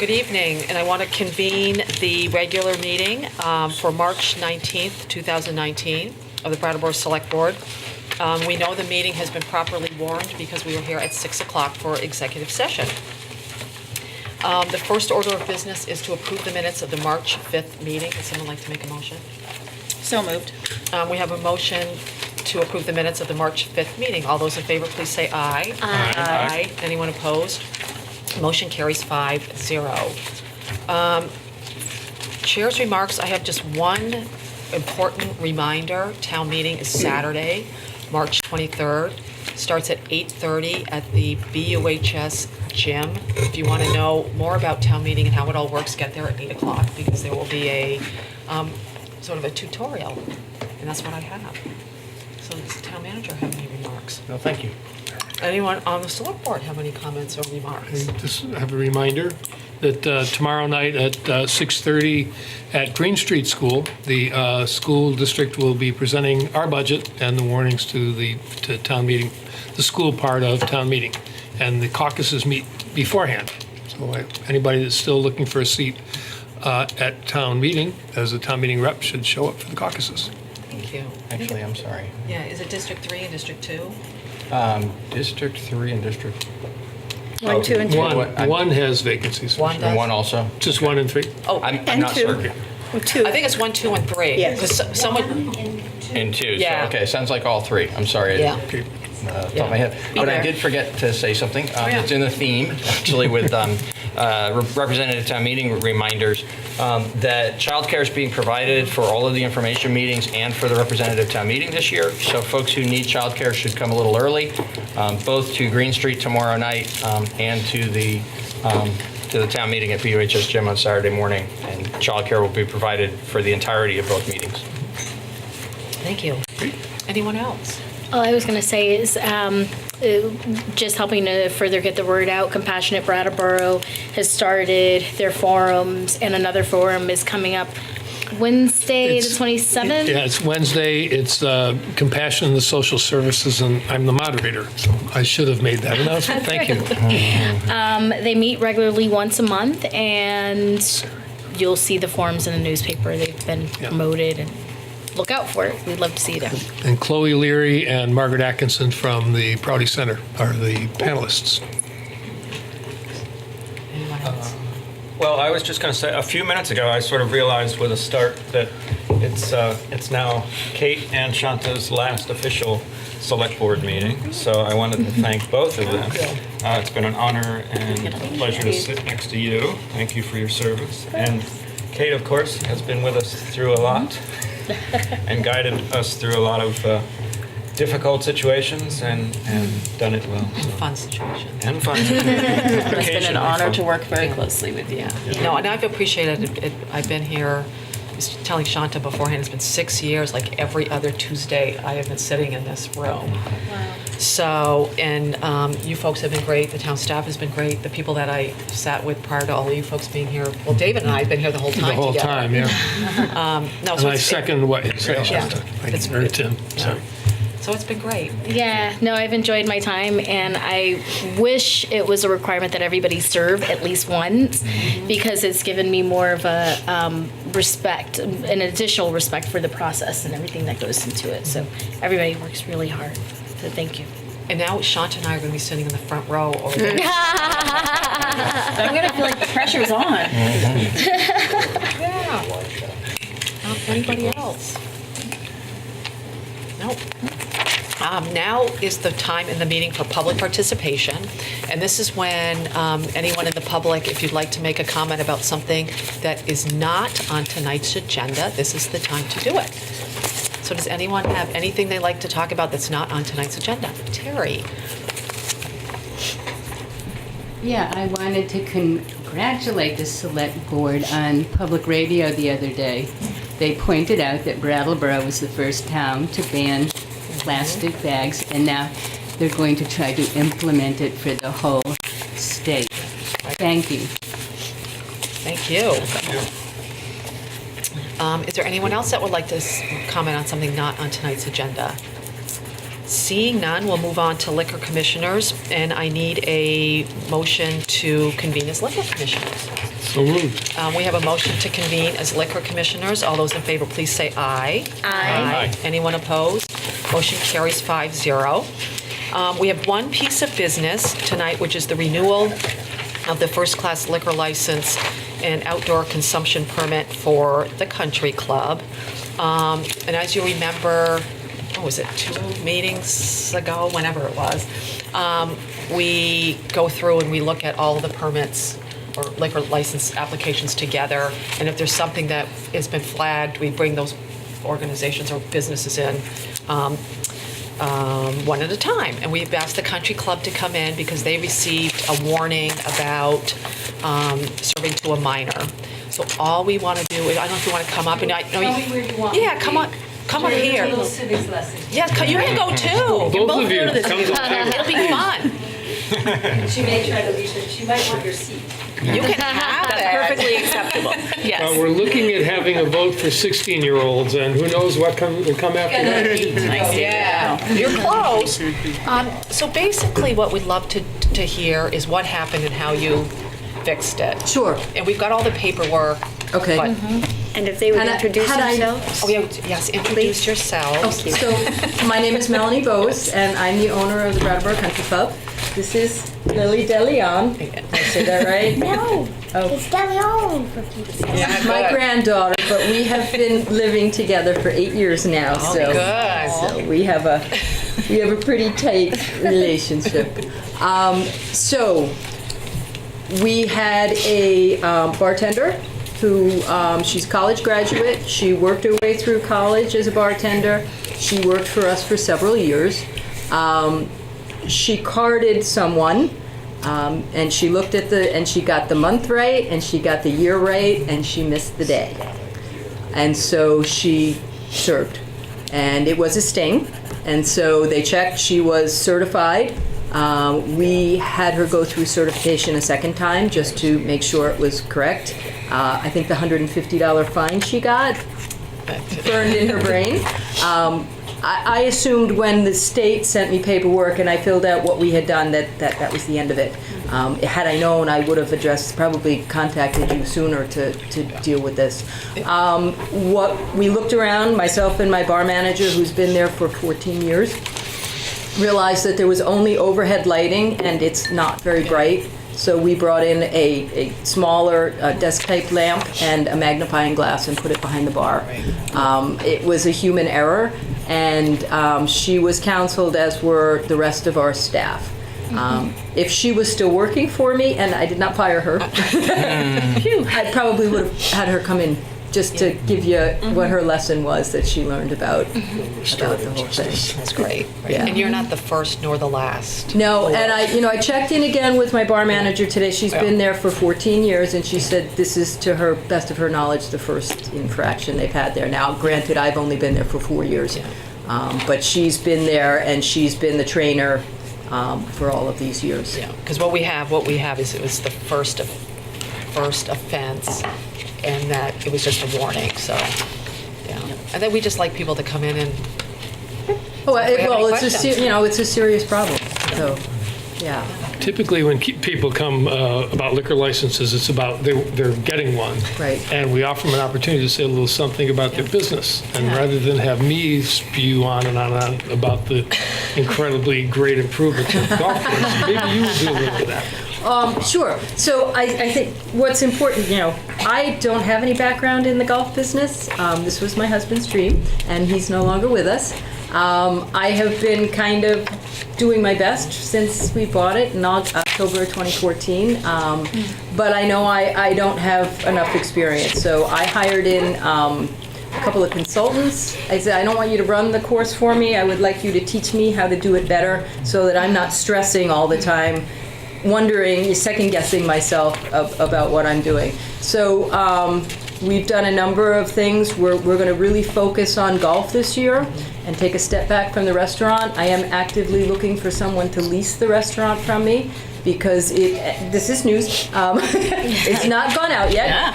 Good evening, and I want to convene the regular meeting for March 19th, 2019 of the Brattleboro Select Board. We know the meeting has been properly warned because we were here at 6 o'clock for executive session. The first order of business is to approve the minutes of the March 5th meeting. Would someone like to make a motion? So moved. We have a motion to approve the minutes of the March 5th meeting. All those in favor, please say aye. Aye. Anyone opposed? Motion carries 5-0. Chair's remarks, I have just one important reminder. Town meeting is Saturday, March 23rd. Starts at 8:30 at the BUHS gym. If you want to know more about town meeting and how it all works, get there at 8 o'clock because there will be a sort of a tutorial, and that's what I have. So does the town manager have any remarks? No, thank you. Anyone on the select board have any comments or remarks? I just have a reminder that tomorrow night at 6:30 at Green Street School, the school district will be presenting our budget and the warnings to town meeting, the school part of town meeting. And the caucuses meet beforehand. So anybody that's still looking for a seat at town meeting, as a town meeting rep, should show up for the caucuses. Thank you. Actually, I'm sorry. Yeah, is it District 3 and District 2? District 3 and District... 1, 2, and 3. One has vacancies. One does? And 1 also? Just 1 and 3. Oh, I'm not 2. certain. Or 2. I think it's 1, 2, and 3. Yes. Because someone, And 2. Yeah. So, okay, sounds like all 3. I'm sorry. yeah. Okay. Top of my head. But I there. did forget to say something. yeah. It's in the theme, actually, with representative town meeting reminders that childcare is being provided for all of the information meetings and for the representative town meeting this year. So folks who need childcare should come a little early, both to Green Street tomorrow night and to the town meeting at BUHS gym on Saturday morning. And childcare will be provided for the entirety of both meetings. Thank you. Anyone else? All I was going to say is just helping to further get the word out. Compassionate Brattleboro has started their forums, and another forum is coming up Wednesday, the 27th. Yeah, it's Wednesday. It's Compassion in the Social Services, and I'm the moderator, so I should have made that announcement. Thank you. They meet regularly once a month, and you'll see the forums in the newspaper. They've been promoted, and look out for it. We'd love to see you there. And Chloe Leary and Margaret Atkinson from the Prouty Center are the panelists. Anyone else? Well, I was just going to say, a few minutes ago, I sort of realized with a start that it's now Kate and Shanta's last official select board meeting. So I wanted to thank both of them. It's been an honor and a pleasure to sit next to you. Thank you for your service. And Kate, of course, has been with us through a lot and guided us through a lot of difficult situations and done it well. And fun situation. And fun. It's been an honor to work very closely with you. No, and I've appreciated it. I've been here, I was telling Shanta beforehand, it's been 6 years, like every other Tuesday I have been sitting in this room. Wow. So, and you folks have been great, the town staff has been great, the people that I sat with prior to all of you folks being here, well, David and I have been here the whole time The whole together. time, yeah. No, And so I second what you say, Yeah. Shanta. It's- Or Tim, sorry. So it's been great. Yeah, no, I've enjoyed my time, and I wish it was a requirement that everybody serve at least once, because it's given me more of a respect, an additional respect for the process and everything that goes into it. So everybody works really hard. So thank you. And now Shanta and I are going to be sitting in the front row over there. I'm going to feel like the pressure's on. Yeah. Anybody else? Nope. Now is the time in the meeting for public participation. And this is when anyone in the public, if you'd like to make a comment about something that is not on tonight's agenda, this is the time to do it. So does anyone have anything they'd like to talk about that's not on tonight's agenda? Terry? Yeah, I wanted to congratulate the Select Board on public radio the other day. They pointed out that Brattleboro was the first town to ban plastic bags, and now they're going to try to implement it for the whole state. Thank you. Thank you. Is there anyone else that would like to comment on something not on tonight's agenda? Seeing none, we'll move on to liquor commissioners, and I need a motion to convene as liquor commissioners. So moved. We have a motion to convene as liquor commissioners. All those in favor, please say aye. Aye. Anyone opposed? Motion carries 5-0. We have one piece of business tonight, which is the renewal of the first-class liquor license and outdoor consumption permit for the country club. And as you remember, what was it, 2 meetings ago, whenever it was, we go through and we look at all of the permits or liquor license applications together. And if there's something that has been flagged, we bring those organizations or businesses in one at a time. And we've asked the country club to come in because they received a warning about serving to a minor. So all we want to do is, I don't know if you want to come up and I know Tell me where you want me Yeah, to come be. on. Come up here. Little civics lesson. Yeah, you can go too. You Both of you, go to this. come to the table. It'll be fun. She may try to leave it. She might want your seat. You can have it. Perfectly acceptable. Yes. We're looking at having a vote for 16-year-olds, and who knows what will come after that. Yeah, you're close. So basically, what we'd love to hear is what happened and how you fixed it. Sure. And we've got all the paperwork. Okay. But, And if they would And introduce had I- themselves? oh, yeah, yes, introduce yourselves. So, my name is Melanie Bose, and I'm the owner of the Brattleboro Country Club. This is Lily DeLeon. Did I say that right? No, Oh. it's Deleon for Pete's sake. Yeah, My good. granddaughter, but we have been living together for 8 years now. Oh, So, good. so we have a pretty tight relationship. So we had a bartender who she's a college graduate. She worked her way through college as a bartender. She worked for us for several years. She carded someone. And she looked at and she got the month right, and she got the year right, and she missed the day. And so she served. And it was a sting. And so they checked, she was certified. We had her go through certification a second time just to make sure it was correct. I think the $150 fine she got burned in her brain. I assumed when the state sent me paperwork and I filled out what we had done that was the end of it. Had I known, I would have probably contacted you sooner to deal with this. What we looked around, myself and my bar manager, who's been there for 14 years, realized that there was only overhead lighting and it's not very bright. So we brought in a smaller desk-type lamp and a magnifying glass and put it behind the bar. It was a human error, and she was counseled, as were the rest of our staff. If she was still working for me and I did not fire her, I probably would have had her come in just to give you what her lesson was that she learned about the whole thing. That's great. Yeah. And you're not the first nor the last. No, and I checked in again with my bar manager today. She's been there for 14 years, and she said this is, to her best of her knowledge, the first infraction they've had there. Now, granted, I've only been there for 4 years, but she's been there, and she's been the trainer for all of these years. Yeah, because what we have is it was the first offense, and that it was just a warning. So, yeah. And then we just like people to come in and. Well, If we have any it's questions. it's a serious problem. So, yeah. Typically, when people come about liquor licenses, it's about they're getting one. Right. And we offer them an opportunity to say a little something about their business. And rather than have me spew on and on and on about the incredibly great improvements of the golf course, maybe you will do a little bit of that. Sure. So I think what's important, I don't have any background in the golf business. This was my husband's dream, and he's no longer with us. I have been kind of doing my best since we bought it in October of 2014, but I know I don't have enough experience. So I hired in a couple of consultants. I said, I don't want you to run the course for me. I would like you to teach me how to do it better so that I'm not stressing all the time, wondering, second-guessing myself about what I'm doing. So we've done a number of things. We're going to really focus on golf this year and take a step back from the restaurant. I am actively looking for someone to lease the restaurant from me because this is news. It's not gone out yet.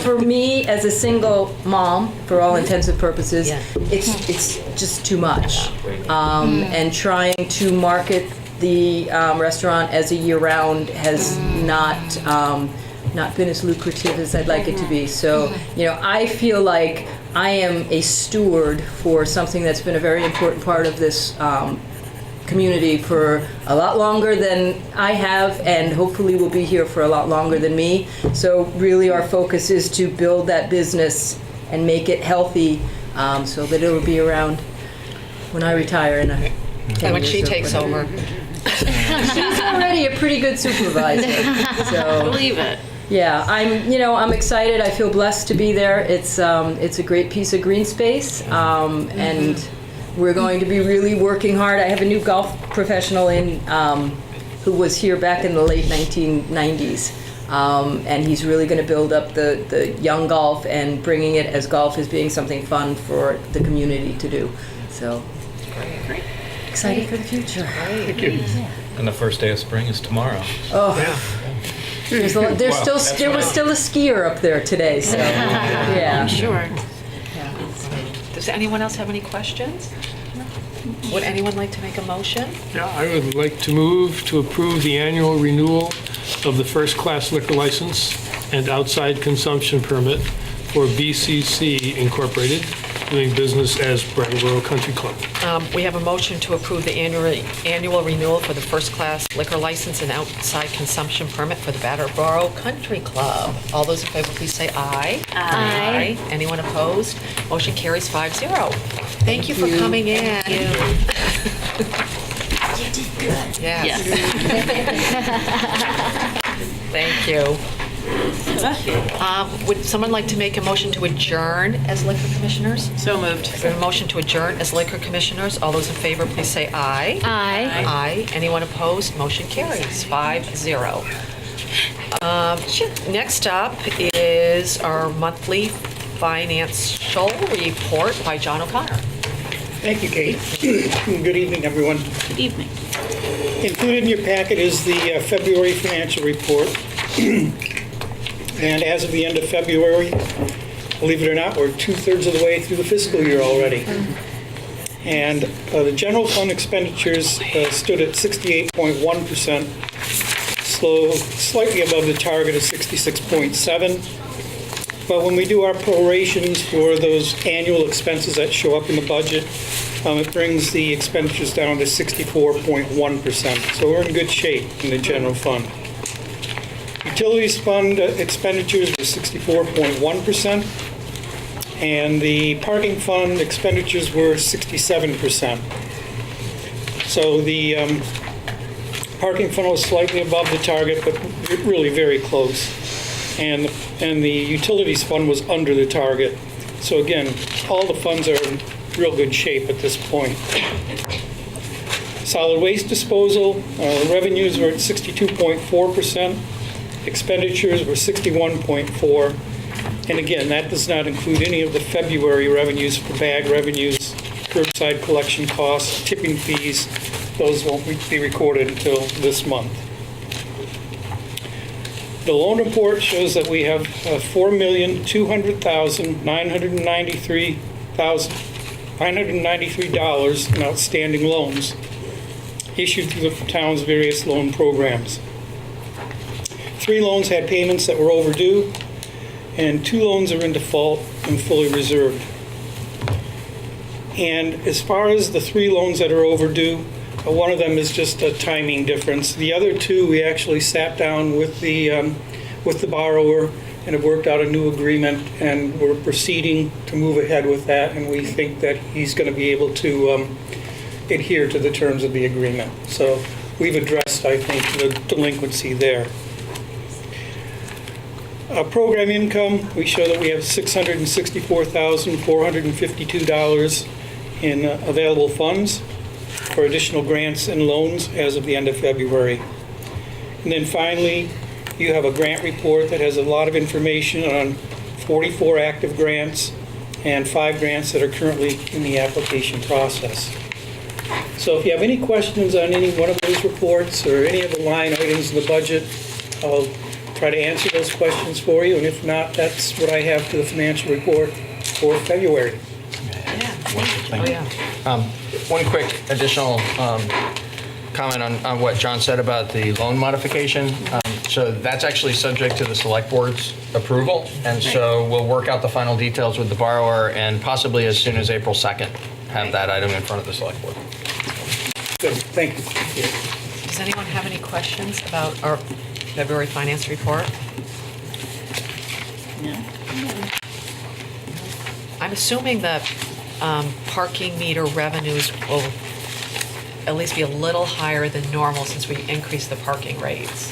For me as a single mom, for all intents and purposes, it's just too much. And trying to market the restaurant as a year-round has not been as lucrative as I'd like it to be. So, I feel like I am a steward for something that's been a very important part of this community for a lot longer than I have, and hopefully will be here for a lot longer than me. So really our focus is to build that business and make it healthy, so that it'll be around when I retire in 10 And when years she or takes whatever. over. She's already a pretty good supervisor. So Believe it. yeah, I'm excited. I feel blessed to be there. It's a great piece of green space, and we're going to be really working hard. I have a new golf professional in who was here back in the late 1990s, and he's really going to build up the young golf and bringing it as golf as being something fun for the community to do. So excited for the future. And the first day of spring is tomorrow. Oh. There was still a skier up there today, so yeah. Sure. Does anyone else have any questions? Would anyone like to make a motion? Yeah, I would like to move to approve the annual renewal of the first-class liquor license and outside consumption permit for BCC Incorporated, doing business as Brattleboro Country Club. We have a motion to approve the annual renewal for the first-class liquor license and outside consumption permit for the Brattleboro Country Club. All those in favor, please say aye. Aye. Anyone opposed? Motion carries 5-0. Thank you for coming in. You did good. Yes. Thank you. Would someone like to make a motion to adjourn as liquor commissioners? So moved. We have a motion to adjourn as liquor commissioners. All those in favor, please say aye. Aye. Aye. Anyone opposed? Motion carries 5-0. Next up is our monthly financial report by John O'Connor. Thank you, Kate. Good evening, everyone. Good evening. Included in your packet is the February financial report. And as of the end of February, believe it or not, we're 2/3 of the way through the fiscal year already. And the general fund expenditures stood at 68.1%, slightly above the target of 66.7%. But when we do our prorations for those annual expenses that show up in the budget, it brings the expenditures down to 64.1%. So we're in good shape in the general fund. Utilities fund expenditures were 64.1%, and the parking fund expenditures were 67%. So the parking fund was slightly above the target, but really very close. And the utilities fund was under the target. So again, all the funds are in real good shape at this point. Solid waste disposal, revenues were at 62.4%. Expenditures were 61.4%. And again, that does not include any of the February revenues for bag revenues, curbside collection costs, tipping fees. Those won't be recorded until this month. The loan report shows that we have $4,200,993 in outstanding loans issued through the town's various loan programs. 3 loans had payments that were overdue, and 2 loans are in default and fully reserved. And as far as the 3 loans that are overdue, one of them is just a timing difference. The other 2, we actually sat down with the borrower and have worked out a new agreement, and we're proceeding to move ahead with that, and we think that he's going to be able to adhere to the terms of the agreement. So we've addressed, I think, the delinquency there. Program income, we show that we have $664,452 in available funds for additional grants and loans as of the end of February. And then finally, you have a grant report that has a lot of information on 44 active grants and 5 grants that are currently in the application process. So if you have any questions on any one of those reports or any of the line items in the budget, I'll try to answer those questions for you, and if not, that's what I have for the financial report for February. Oh, yeah. One quick additional comment on what John said about the loan modification. So that's actually subject to the select board's approval. And so we'll work out the final details with the borrower and possibly as soon as April 2nd, have that item in front of the select board. Good, thank you. Does anyone have any questions about our February finance report? No. I'm assuming the parking meter revenues will at least be a little higher than normal since we increased the parking rates.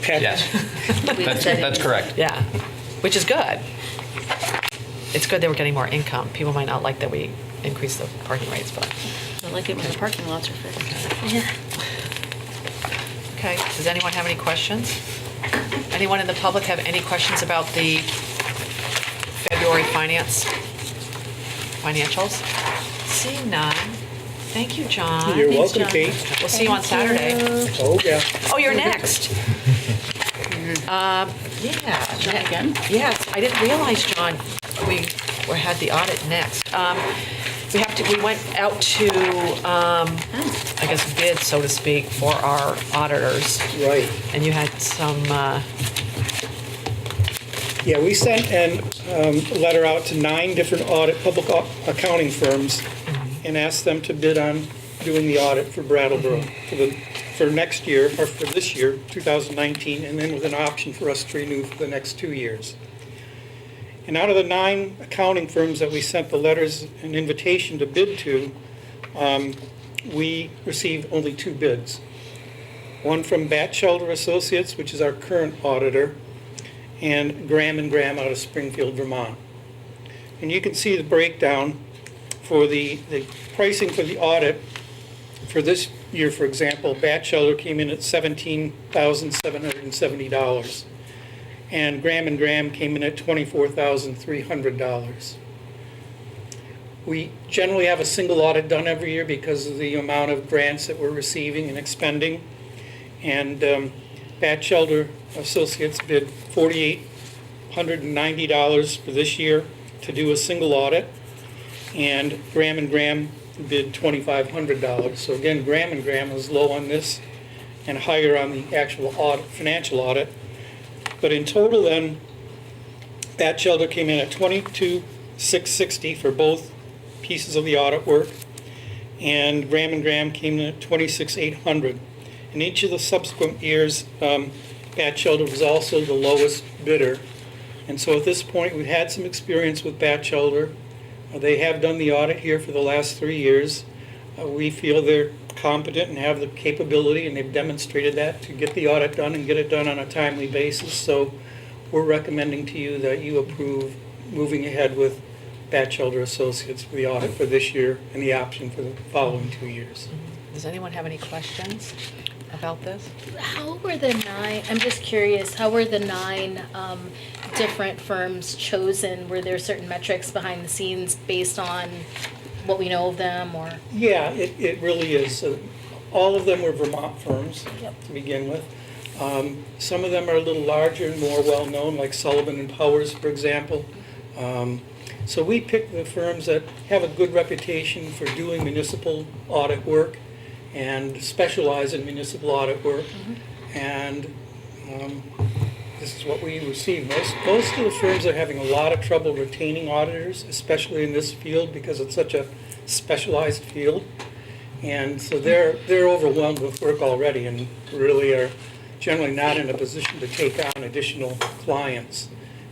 Pat? Yes, that's correct. Yeah, which is good. It's good that we're getting more income. People might not like that we increased the parking rates, but. I like it when the parking lots are fixed. Yeah. Okay, does anyone have any questions? Anyone in the public have any questions about the February financials? Seeing none. Thank you, John. You're Thanks, welcome, John. Kate. We'll see you on Saturday. Oh, yeah. Oh, you're next. Yeah. John again? Yes, I didn't realize, John, we had the audit next. We went out to, I guess, bid, so to speak, for our auditors. Right. And you had some, Yeah, we sent a letter out to 9 different public accounting firms and asked them to bid on doing the audit for Brattleboro for next year, or for this year, 2019, and then with an option for us to renew for the next 2 years. And out of the 9 accounting firms that we sent the letters and invitation to bid to, we received only 2 bids. One from Batchelder Associates, which is our current auditor, and Graham & Graham out of Springfield, Vermont. And you can see the breakdown for the pricing for the audit for this year. For example, Batchelder came in at $17,770, and Graham & Graham came in at $24,300. We generally have a single audit done every year because of the amount of grants that we're receiving and expending. And Batchelder Associates bid $4,890 for this year to do a single audit, and Graham & Graham bid $2,500. So again, Graham & Graham was low on this and higher on the actual audit, financial audit. But in total then, Batchelder came in at $22,660 for both pieces of the audit work, and Graham & Graham came in at $26,800. In each of the subsequent years, Batchelder was also the lowest bidder. And so at this point, we've had some experience with Batchelder. They have done the audit here for the last 3 years. We feel they're competent and have the capability, and they've demonstrated that, to get the audit done and get it done on a timely basis. So we're recommending to you that you approve moving ahead with Batchelder Associates for the audit for this year and the option for the following 2 years. does anyone have any questions about this? How were the 9, I'm just curious, how were the 9 different firms chosen? Were there certain metrics behind the scenes based on what we know of them, or? Yeah, it really is. All of them were Vermont firms to begin with. Some of them are a little larger and more well-known, like Sullivan and Powers, for example. So we picked the firms that have a good reputation for doing municipal audit work and specialize in municipal audit work. And this is what we received. Most of the firms are having a lot of trouble retaining auditors, especially in this field, because it's such a specialized field. And so they're overwhelmed with work already and really are generally not in a position to take on additional clients.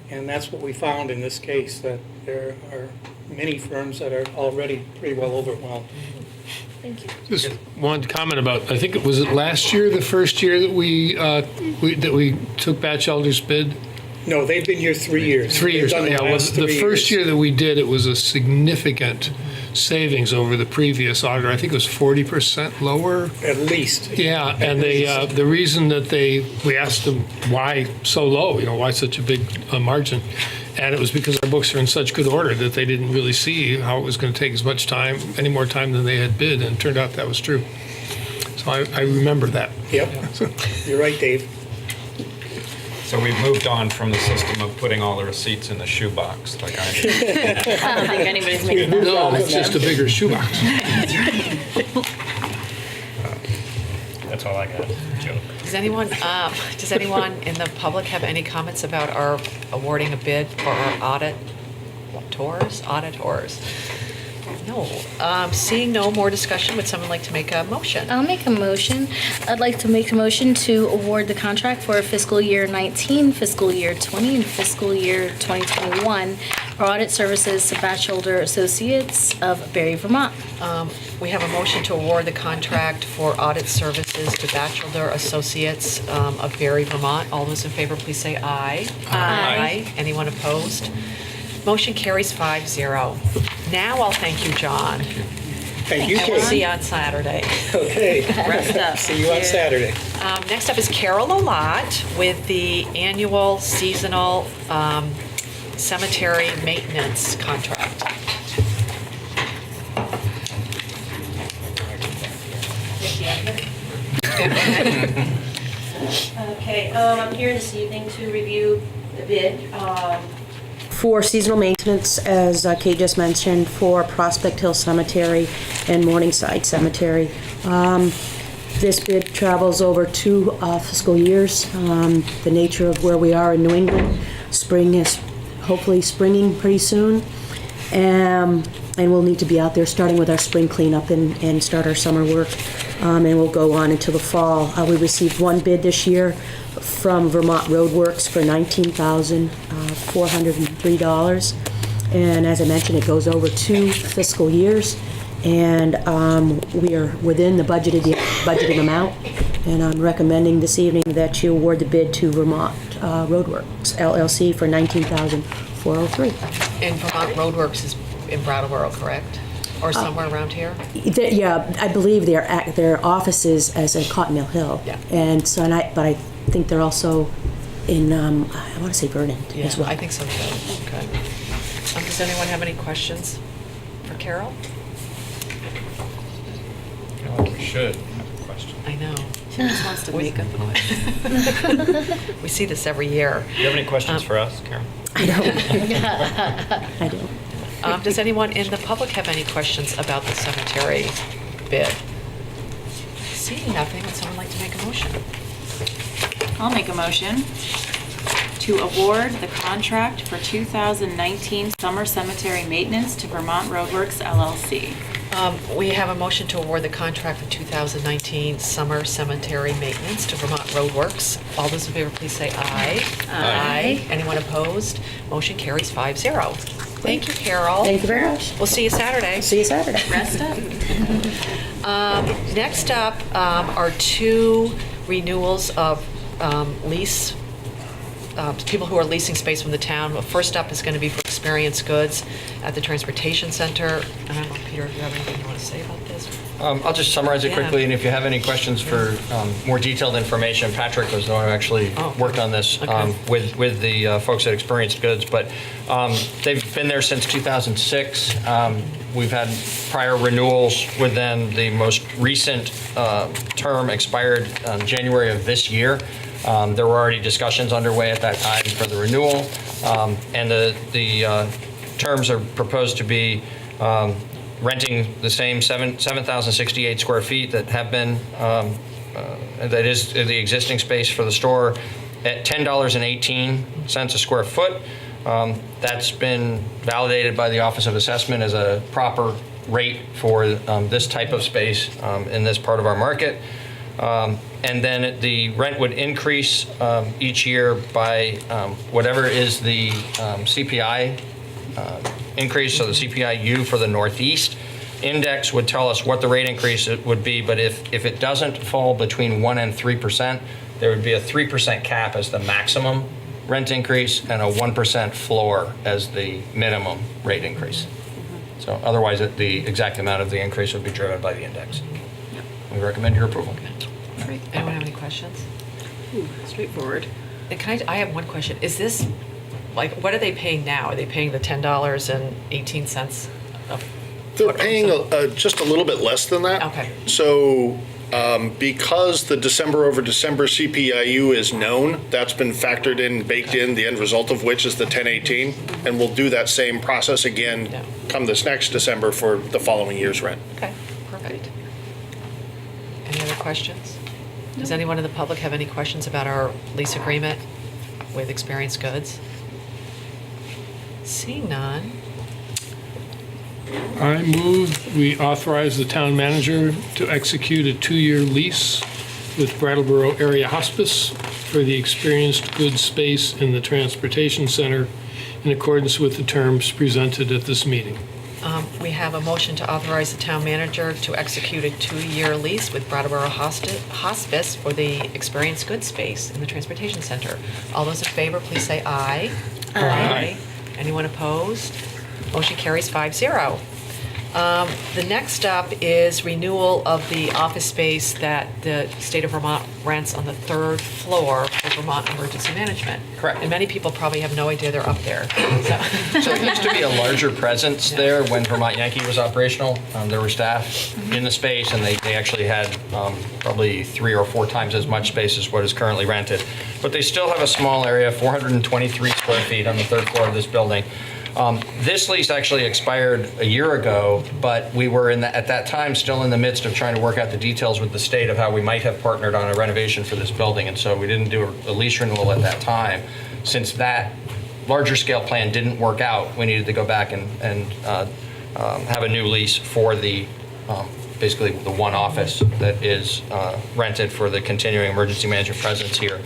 And that's what we found in this case, that there are many firms that are already pretty well overwhelmed. Thank you. Just wanted to comment about, I think it was last year, the first year that we took Batchelder's bid? No, they've been here 3 years. 3 years. They've done Yeah, the well, last the 3 first years. year that we did, it was a significant savings over the previous auditor. I think it was 40% lower. At least. Yeah, and they, the reason that we asked them why so low, why such a big margin? And it was because our books are in such good order that they didn't really see how it was going to take as much time, any more time than they had bid, and it turned out that was true. So I remember that. Yep, you're right, Dave. So we've moved on from the system of putting all the receipts in the shoebox, like I did. I don't think anybody's making that No, promise. it's just a bigger shoebox. I got. Joke. Does anyone in the public have any comments about our awarding a bid for our auditors? No. Seeing no more discussion, would someone like to make a motion? I'll make a motion. I'd like to make a motion to award the contract for fiscal year 19, fiscal year 20, and fiscal year 2021 for audit services to Batchelder Associates of Barre, Vermont. We have a motion to award the contract for audit services to Batchelder Associates of Barre, Vermont. All those in favor, please say aye. Aye. Anyone opposed? Motion carries 5-0. Now I'll thank you, John. Thank you, And we'll see Kate. you on Saturday. Okay. Rest up. See you on Saturday. Next up is Carol Alott with the annual seasonal cemetery maintenance contract. Okay, I'm here this evening to review the bid. For seasonal maintenance, as Kate just mentioned, for Prospect Hill Cemetery and Morningside Cemetery. This bid travels over 2 fiscal years. The nature of where we are in New England, spring is hopefully springing pretty soon. And we'll need to be out there starting with our spring cleanup and start our summer work. And we'll go on until the fall. We received 1 bid this year from Vermont Roadworks for $19,403. And as I mentioned, it goes over 2 fiscal years. And we are within the budgeted amount. And I'm recommending this evening that you award the bid to Vermont Roadworks LLC for $19,403. And Vermont Roadworks is in Brattleboro, correct? Or somewhere around here? Yeah, I believe their office is as in Cotton Mill Hill. Yeah. And so, but I think they're also in, I want to say Vernon as well. I think so too. Okay. Does anyone have any questions for Carol? We should have a question. I know. She just wants to make up a question. We see this every year. Do you have any questions for us, Karen? I don't. I don't. Does anyone in the public have any questions about the cemetery bid? Seeing nothing, would someone like to make a motion? I'll make a motion to award the contract for 2019 summer cemetery maintenance to Vermont Roadworks LLC. We have a motion to award the contract for 2019 summer cemetery maintenance to Vermont Roadworks. All those in favor, please say aye. Aye. Anyone opposed? Motion carries 5-0. Thank you, Carol. Thank you very much. We'll see you Saturday. See you Saturday. Rest up. Next up are 2 renewals of lease, people who are leasing space from the town. First up is going to be for Experience Goods at the Transportation Center. I don't know, Peter, if you have anything you want to say about this? I'll just summarize it Yeah. quickly, and if you have any questions for more detailed information, Patrick was the one who actually worked on this with the folks at Experienced Goods, but they've been there since 2006. We've had prior renewals with them. The most recent term expired January of this year. There were already discussions underway at that time for the renewal, and the terms are proposed to be renting the same 7,068 square feet that have been, that is the existing space for the store, at $10.18 a square foot. That's been validated by the Office of Assessment as a proper rate for this type of space in this part of our market. And then the rent would increase each year by whatever is the CPI increase, so the CPI-U for the Northeast index would tell us what the rate increase it would be, but if it doesn't fall between 1% and 3%, there would be a 3% cap as the maximum rent increase and a 1% floor as the minimum rate increase. So otherwise, the exact amount of the increase would be driven by the index. We recommend your approval. Anyone have any questions? Straightforward. And I have one question. Is this, like, what are they paying now? Are they paying the $10.18? They're paying just a little bit less than that. Okay. So because the December over December CPIU is known, that's been factored in, baked in, the end result of which is the 1018. And we'll do that same process again come this next December for the following year's rent. Okay, perfect. Any other questions? Does anyone in the public have any questions about our lease agreement with Experience Goods? Seeing none. I move we authorize the town manager to execute a 2-year lease with Brattleboro Area Hospice for the experienced goods space in the transportation center in accordance with the terms presented at this meeting. We have a motion to authorize the town manager to execute a 2-year lease with Brattleboro Hospice for the experienced goods space in the transportation center. All those in favor, please say aye. Aye. Anyone opposed? Motion carries 5-0. The next up is renewal of the office space that the state of Vermont rents on the 3rd floor for Vermont Emergency Management. Correct. And many people probably have no idea they're up there. So it used to be a larger presence there when Vermont Yankee was operational. There were staff in the space, and they actually had probably 3 or 4 times as much space as what is currently rented. But they still have a small area, 423 square feet on the 3rd floor of this building. This lease actually expired a year ago, but we were at that time still in the midst of trying to work out the details with the state of how we might have partnered on a renovation for this building, and so we didn't do a lease renewal at that time. Since that larger scale plan didn't work out, we needed to go back and have a new lease for the basically the one office that is rented for the continuing emergency management presence here.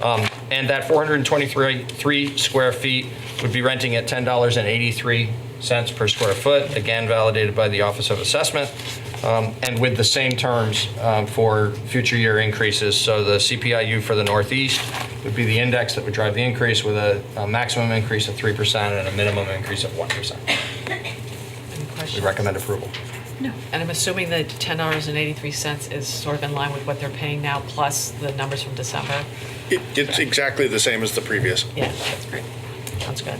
And that 423 square feet would be renting at $10.83 per square foot, again validated by the Office of Assessment, and with the same terms for future year increases. So the CPIU for the Northeast would be the index that would drive the increase, with a maximum increase of 3% and a minimum increase of 1%. Any questions? We recommend approval. No. And I'm assuming that $10.83 is sort of in line with what they're paying now, plus the numbers from December? It's exactly the same as the previous. Yeah, that's great. Sounds good.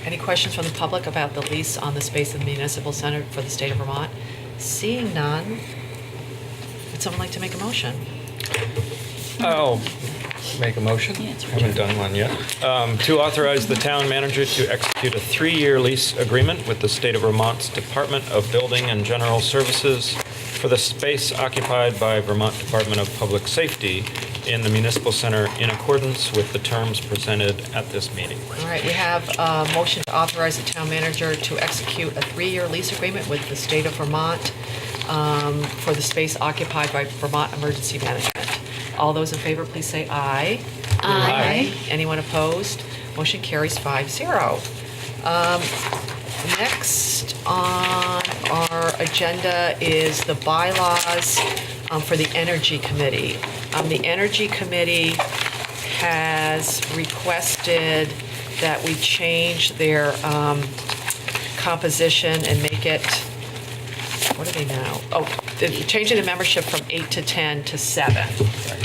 Any questions from the public about the lease on the space in the Municipal Center for the state of Vermont? Seeing none, would someone like to make a motion? I'll make a motion. Haven't done one yet. To authorize the town manager to execute a 3-year lease agreement with the state of Vermont's Department of Building and General Services for the space occupied by Vermont Department of Public Safety in the Municipal Center in accordance with the terms presented at this meeting. All right, we have a motion to authorize the town manager to execute a 3-year lease agreement with the state of Vermont for the space occupied by Vermont Emergency Management. All those in favor, please say aye. Aye. Anyone opposed? Motion carries 5-0. Next on our agenda is the bylaws for the Energy Committee. The Energy Committee has requested that we change their composition and make it, what are they now? Oh, they're changing the membership from 8 to 10 to 7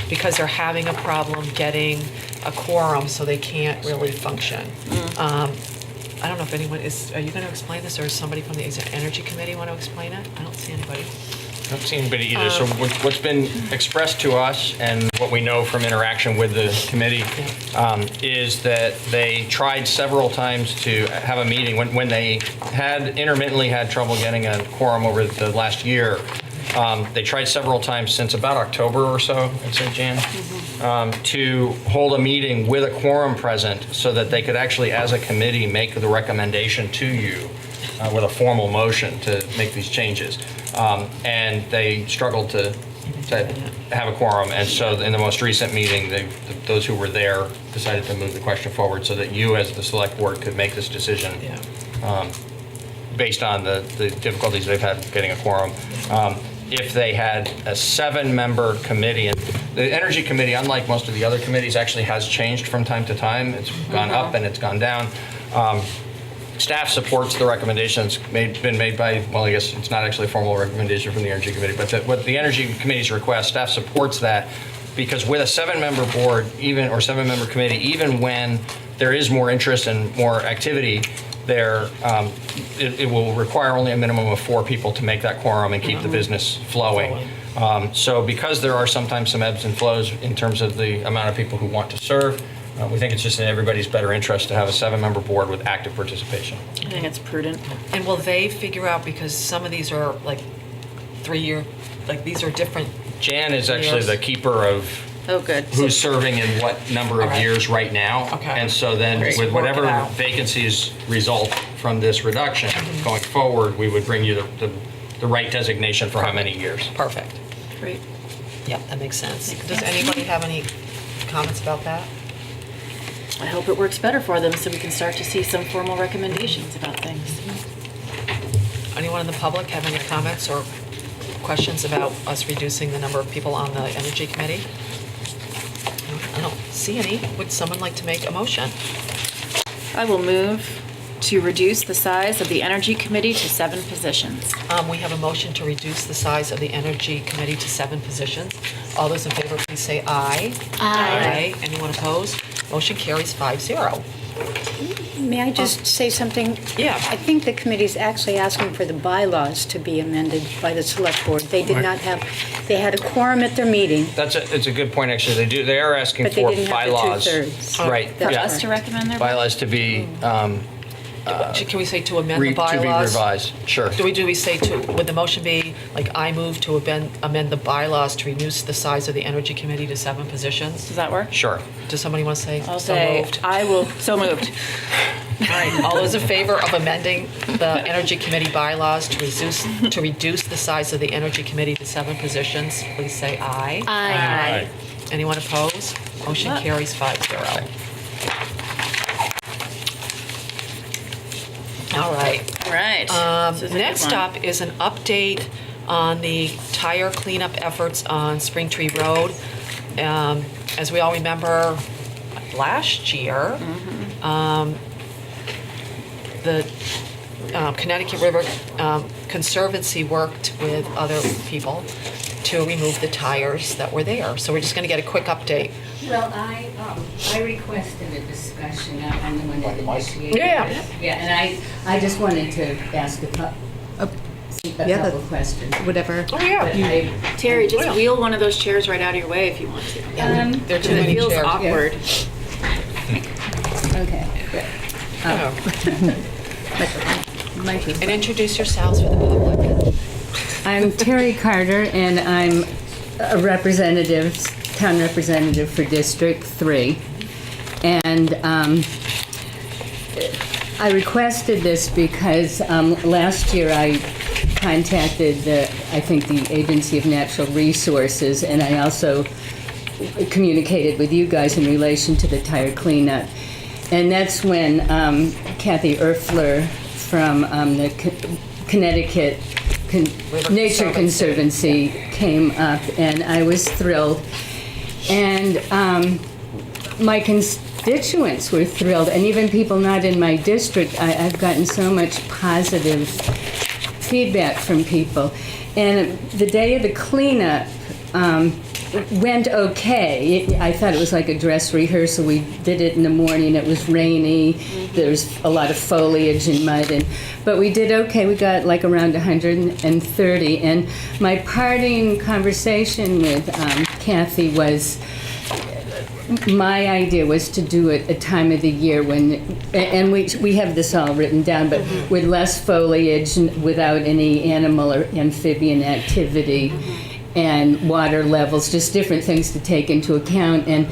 because they're having a problem getting a quorum, so they can't really function. I don't know if anyone is, are you going to explain this, or is somebody from the Energy Committee want to explain it? I don't see anybody. I don't see anybody either. So what's been expressed to us, and what we know from interaction with the committee, is that they tried several times to have a meeting when they had intermittently had trouble getting a quorum over the last year. They tried several times since about October or so, I'd say, Jan, to hold a meeting with a quorum present so that they could actually, as a committee, make the recommendation to you with a formal motion to make these changes. And they struggled to have a quorum. And so in the most recent meeting, those who were there decided to move the question forward so that you, as the select board, could make this decision based on the difficulties they've had getting a quorum. If they had a 7-member committee, and the Energy Committee, unlike most of the other committees, actually has changed from time to time. It's gone up and it's gone down. Staff supports the recommendations been made by, well, I guess it's not actually a formal recommendation from the Energy Committee, but what the Energy Committee's request, staff supports that, because with a 7-member board, or 7-member committee, even when there is more interest and more activity, it will require only a minimum of 4 people to make that quorum and keep the business flowing. So because there are sometimes some ebbs and flows in terms of the amount of people who want to serve, we think it's just in everybody's better interest to have a 7-member board with active participation. I think it's prudent. And will they figure out, because some of these are like 3-year, like these are different Jan is actually the keeper of Oh, good. who's serving in what number of All right. years right now. Okay. And so then Great. with Work it whatever out. vacancies result from this reduction, going forward, we would bring you the right designation for how many years. Perfect. Great. Yep, that makes sense. Does anybody have any comments about that? I hope it works better for them so we can start to see some formal recommendations about things. Anyone in the public have any comments or questions about us reducing the number of people on the Energy Committee? I don't see any. Would someone like to make a motion? I will move to reduce the size of the Energy Committee to 7 positions. We have a motion to reduce the size of the Energy Committee to 7 positions. All those in favor, please say aye. Aye. Anyone opposed? Motion carries 5-0. May I just say something? Yeah. I think the committee's actually asking for the bylaws to be amended by the select board. They did not have, they had a quorum at their meeting, It's a good point, actually. They are asking but they for didn't have the bylaws. two-thirds. Right, For yeah. us to recommend their Bylaws to be, Can we say to amend the to be bylaws? revised, sure. Do we say would the motion be, like, I move to amend the bylaws to reduce the size of the Energy Committee to 7 positions? Does that work? Sure. Does somebody want to say I'll so say, moved? I will, so moved. All right, all those in favor of amending the Energy Committee bylaws to reduce the size of the Energy Committee to 7 positions, please say aye. Aye. Anyone opposed? Motion carries 5-0. All right. All right. This is a good Next one. up is an update on the tire cleanup efforts on Spring Tree Road. As we all remember, last year, the Connecticut River Conservancy worked with other people to remove the tires that were there. So we're just going to get a quick update. Well, I requested a discussion, I'm the one that initiated Yeah. it. Yeah, and I just wanted to ask a couple questions. Whatever. Oh, yeah. But I- Terry, just wheel one of those chairs right out of your way if you want to. There are too It many feels chairs. awkward. Okay, good. And introduce yourselves for the public. I'm Terry Carter, and I'm a representative, town representative for District 3. And I requested this because last year I contacted I think the Agency of Natural Resources, and I also communicated with you guys in relation to the tire cleanup. And that's when Kathy Erfler from the Connecticut Nature Conservancy came up, and I was thrilled. And my constituents were thrilled, and even people not in my district. I've gotten so much positive feedback from people. And the day of the cleanup went okay. I thought it was like a dress rehearsal. We did it in the morning. It was rainy. There was a lot of foliage and mud, but we did okay. We got like around 130. And my parting conversation with Kathy was, my idea was to do it a time of the year when, and we have this all written down, but with less foliage, without any animal or amphibian activity, and water levels, just different things to take into account. And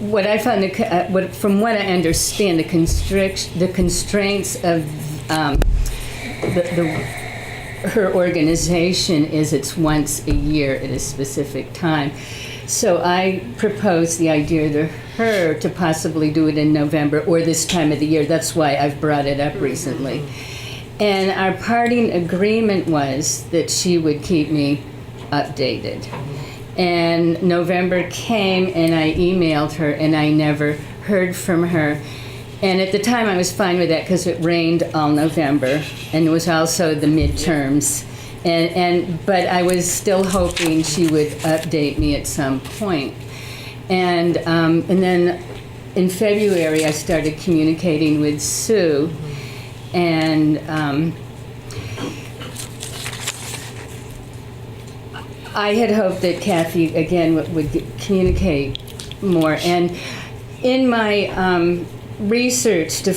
what I found, from what I understand, the constraints of her organization is it's once a year at a specific time. So I proposed the idea to her to possibly do it in November or this time of the year. That's why I've brought it up recently. And our parting agreement was that she would keep me updated. And November came, and I emailed her, and I never heard from her. And at the time, I was fine with that because it rained all November, and it was also the midterms. But I was still hoping she would update me at some point. And then in February, I started communicating with Sue, and I had hoped that Kathy, again, would communicate more. And in my research to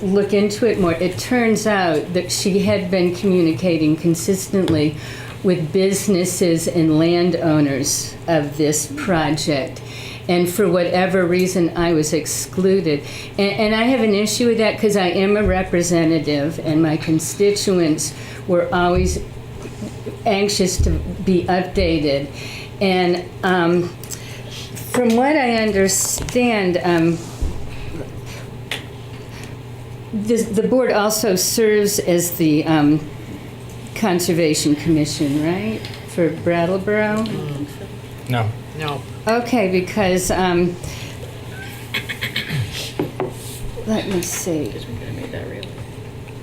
look into it more, it turns out that she had been communicating consistently with businesses and landowners of this project. And for whatever reason, I was excluded. And I have an issue with that because I am a representative, and my constituents were always anxious to be updated. And from what I understand, the board also serves as the Conservation Commission, right, for Brattleboro? No. No. Okay, because, let me see.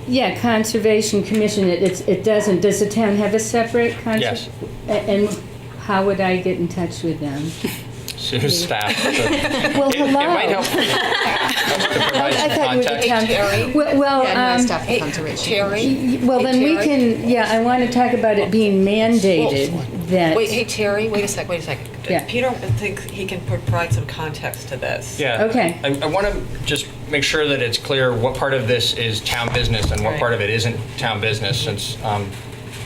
Yeah, Conservation Commission, it doesn't, does the town have a separate Yes. And how would I get in touch with them? Sue's staff. Well, It hello. might help to provide I some thought you were the context. town. Terry? Well, Terry? well, then we can, yeah, I want to talk about it being mandated that. Wait, hey, Terry, wait a sec. Yeah. Peter thinks he can provide some context to this. Yeah. Okay. I want to just make sure that it's clear what part of this is town business and what Right. part of it isn't town business, since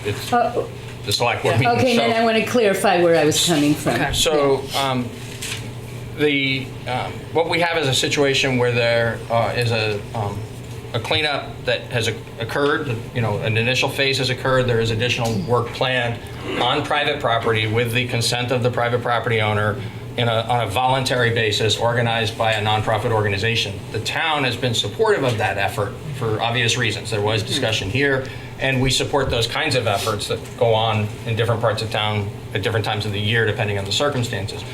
it's Oh, the select board meeting. okay, then So- I want to clarify where I was coming from. Okay. So, what we have is a situation where there is a cleanup that has occurred, an initial phase has occurred, there is additional work planned on private property with the consent of the private property owner on a voluntary basis organized by a nonprofit organization. The town has been supportive of that effort for obvious reasons. There was discussion here, and we support those kinds of efforts that go on in different parts of town at different times of the year, depending on the circumstances.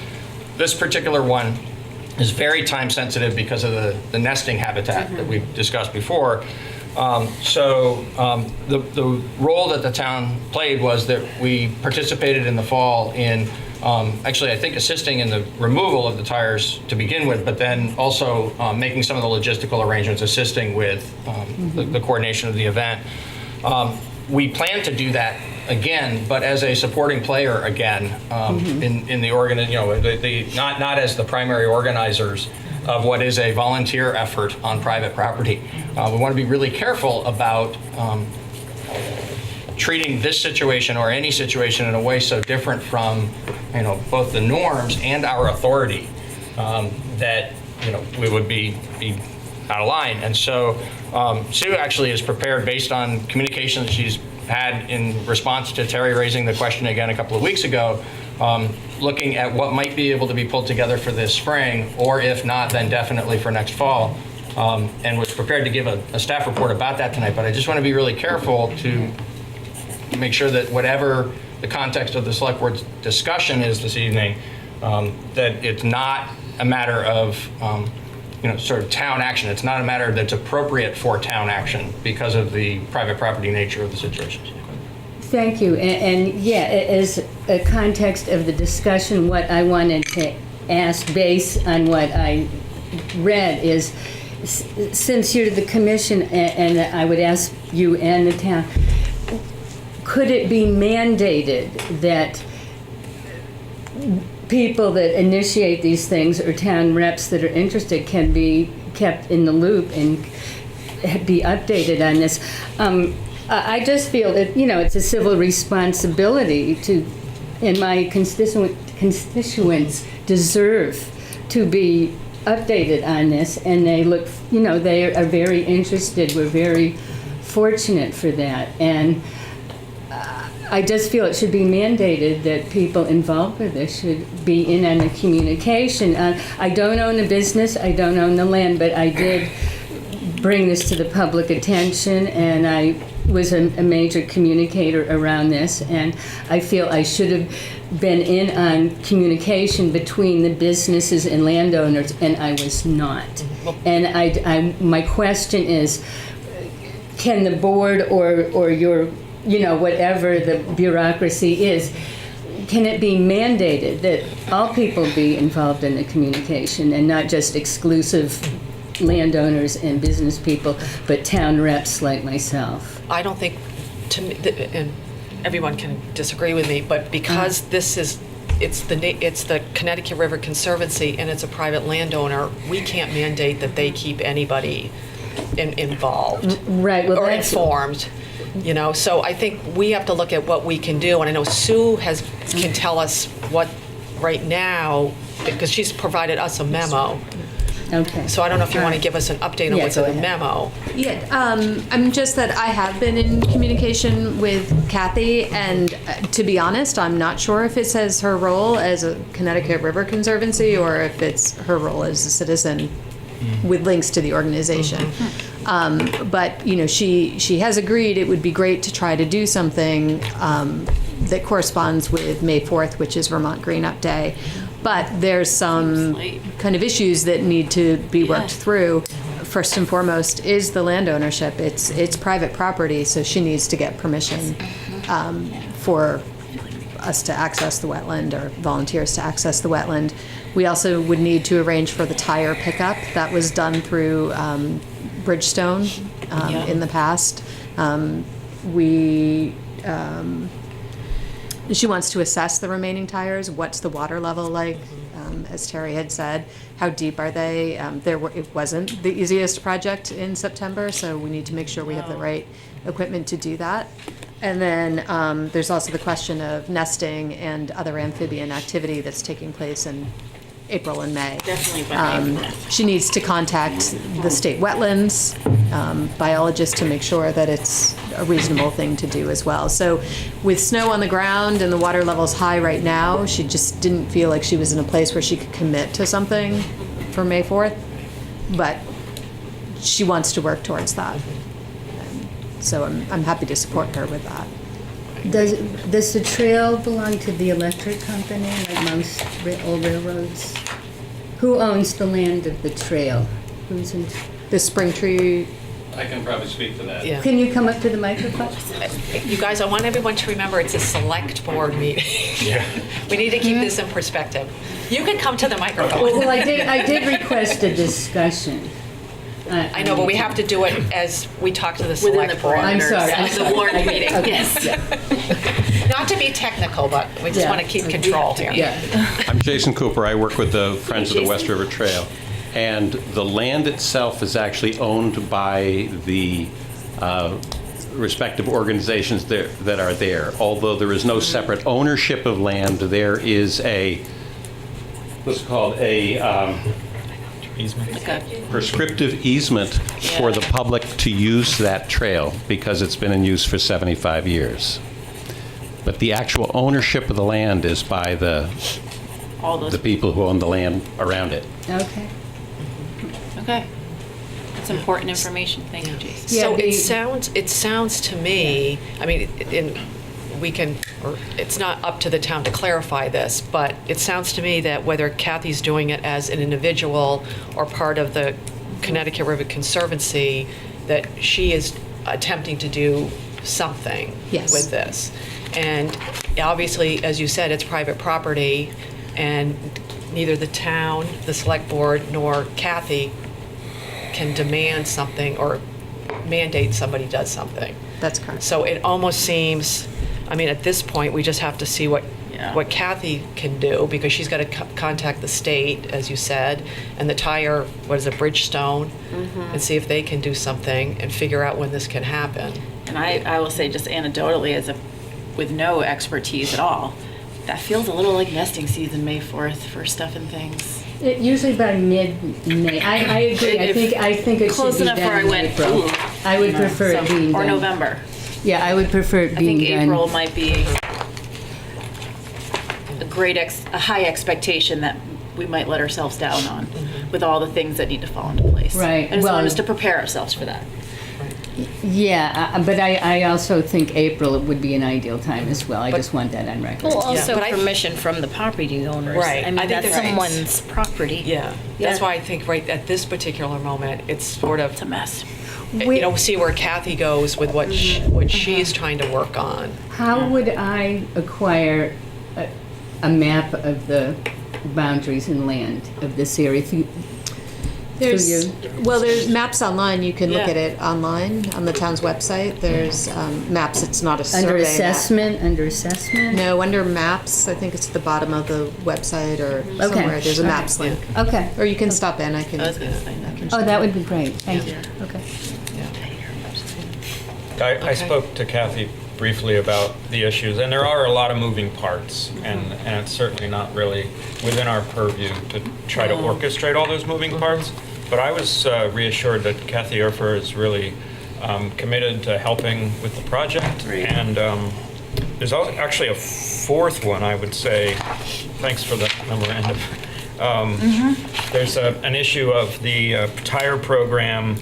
This particular one is very time sensitive because of the nesting habitat that we've discussed before. The role that the town played was that we participated in the fall in actually, I think, assisting in the removal of the tires to begin with, but then also making some of the logistical arrangements, assisting with the coordination of the event. We plan to do that again, but as a supporting player again in the not as the primary organizers of what is a volunteer effort on private property. We want to be really careful about treating this situation or any situation in a way so different from both the norms and our authority that we would be out of line. And so Sue actually is prepared based on communication that she's had in response to Terry raising the question again a couple of weeks ago, looking at what might be able to be pulled together for this spring, or if not, then definitely for next fall, and was prepared to give a staff report about that tonight. But I just want to be really careful to make sure that whatever the context of the select board's discussion is this evening, that it's not a matter of sort of town action. It's not a matter that's appropriate for town action because of the private property nature of the situation. Thank you. And yeah, as a context of the discussion, what I wanted to ask based on what I read is, since you're the commission, and I would ask you and the town, could it be mandated that people that initiate these things or town reps that are interested can be kept in the loop and be updated on this? I just feel that, it's a civil responsibility and my constituents deserve to be updated on this, and they look, they are very interested. We're very fortunate for that. And I just feel it should be mandated that people involved with this should be in on the communication. I don't own a business, I don't own the land, but I did bring this to the public attention, and I was a major communicator around this, and I feel I should have been in on communication between the businesses and landowners, and I was not. And my question is, can the board or your whatever the bureaucracy is, can it be mandated that all people be involved in the communication and not just exclusive landowners and business people, but town reps like myself? I don't think, to me, and everyone can disagree with me, but because it's the Connecticut River Conservancy and it's a private landowner, we can't mandate that they keep anybody involved. Right. Well, or informed. You know, so I think we have to look at what we can do, and I know Sue can tell us what, right now, because she's provided us a memo. Okay. So I don't know if you want to give us an update on Yeah, what's go in the ahead. memo. Yeah, I'm just that I have been in communication with Kathy, and to be honest, I'm not sure if it says her role as a Connecticut River Conservancy or if it's her role as a citizen with links to the organization. But, you know, she has agreed it would be great to try to do something that corresponds with May 4th, which is Vermont Green Up Day. But there's some kind of issues that need to be worked through. First and foremost is the land ownership. It's private property, so she needs to get permission for us to access the wetland, or volunteers to access the wetland. We also would need to arrange for the tire pickup. That was done through Bridgestone in the past. She wants to assess the remaining tires. What's the water level like? As Terry had said, how deep are they? It wasn't the easiest project in September, so we need to make sure we have the right equipment to do that. And then there's also the question of nesting and other amphibian activity that's taking place in April and May. Definitely by May 4th. She needs to contact the state wetlands biologist to make sure that it's a reasonable thing to do as well. So with snow on the ground and the water levels high right now, she just didn't feel like she was in a place where she could commit to something for May 4th, but she wants to work towards that. So I'm happy to support her with that. Does the trail belong to the electric company, like most old railroads? Who owns the land of the trail? Who's in? The Spring Tree. I can probably speak to that. Yeah. Can you come up to the microphone? You guys, I want everyone to remember it's a select board meeting. Yeah. We need to keep this in perspective. You can come to the microphone. Well, I did request a discussion. I know, but we have to do it as we talk to the Within the select board. I'm sorry. It's a warned meeting. Okay. Yes. Not to be technical, but we just Yeah. want to keep control here. Yeah. I'm Jason Cooper. I work with the Friends of the West River Trail. And the land itself is actually owned by the respective organizations that are there. Although there is no separate ownership of land, there is what's called a prescriptive easement for the public to use that trail because it's been in use for 75 years. But the actual ownership of the land is by the people who own the land around it. Okay. Okay. That's important information. Thank you, Jason. So it sounds to me, I mean, it's not up to the town to clarify this, but it sounds to me that whether Kathy's doing it as an individual or part of the Connecticut River Conservancy, that she is attempting to do something with this. And obviously, as you said, it's private property, and neither the town, the select board, nor Kathy can demand something or mandate somebody does something. That's correct. So it almost seems, I mean, at this point, we just have to see what Kathy can do, because she's got to contact the state, as you said, and the tire, what is it, Bridgestone, and see if they can do something and figure out when this can happen. And I will say, just anecdotally, with no expertise at all, that feels a little like nesting season, May 4th, for stuff and things. Usually by mid-May. I agree. I think it Close should be enough where done I in went, April. ooh, I would prefer it being or done. November. Yeah, I would prefer it being I think done. April might be a high expectation that we might let ourselves down on, with all the things that need to fall into place. Right. I just Well- want us to prepare ourselves for that. Yeah, but I also think April would be an ideal time as well. I just want that on record. Well, also but permission from the property owners. Right. I mean, I think that's that's right. someone's property. Yeah, that's why I think right at this particular moment, it's sort of, It's a mess. see where Kathy goes with what she's trying to work on. How would I acquire a map of the boundaries and land of this area? There's maps online. You can look at it online on the town's website. There's maps. It's not a survey Under map. assessment? No, under maps. I think it's at the bottom of the website or somewhere. There's a maps link. Okay. Or you can stop in. I can. Oh, that would be great. Thank you. Okay. I spoke to Kathy briefly about the issues, and there are a lot of moving parts, and it's certainly not really within our purview to try to orchestrate all those moving parts. But I was reassured that Kathy Erfer is really committed to helping with the project. And there's actually a fourth one, I would say. Thanks for the memorandum. There's an issue of the tire program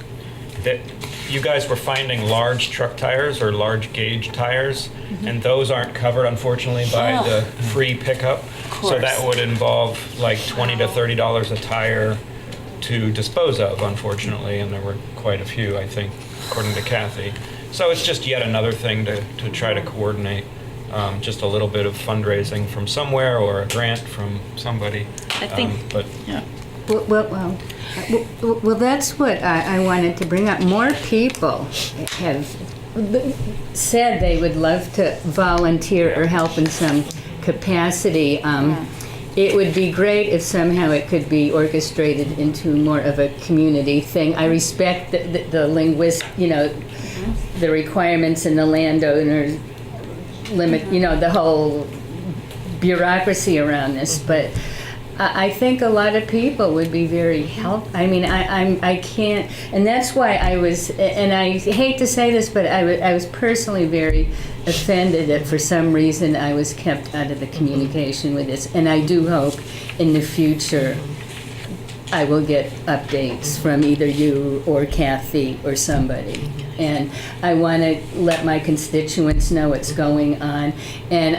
that you guys were finding large truck tires or large gauge tires, and those aren't covered, unfortunately, by the free pickup. So that would involve like $20 to $30 a tire to dispose of, unfortunately, and there were quite a few, I think, according to Kathy. So it's just yet another thing to try to coordinate just a little bit of fundraising from somewhere or a grant from somebody. I think, Well, that's what I wanted to bring up. More people have said they would love to volunteer or help in some capacity. It would be great if somehow it could be orchestrated into more of a community thing. I respect the linguist, the requirements and the landowner limit, the whole bureaucracy around this, but I think a lot of people would be very helpful. I mean, I can't, and that's why I was, and I hate to say this, but I was personally very offended that for some reason I was kept out of the communication with this. And I do hope in the future I will get updates from either you or Kathy or somebody. And I want to let my constituents know what's going on. And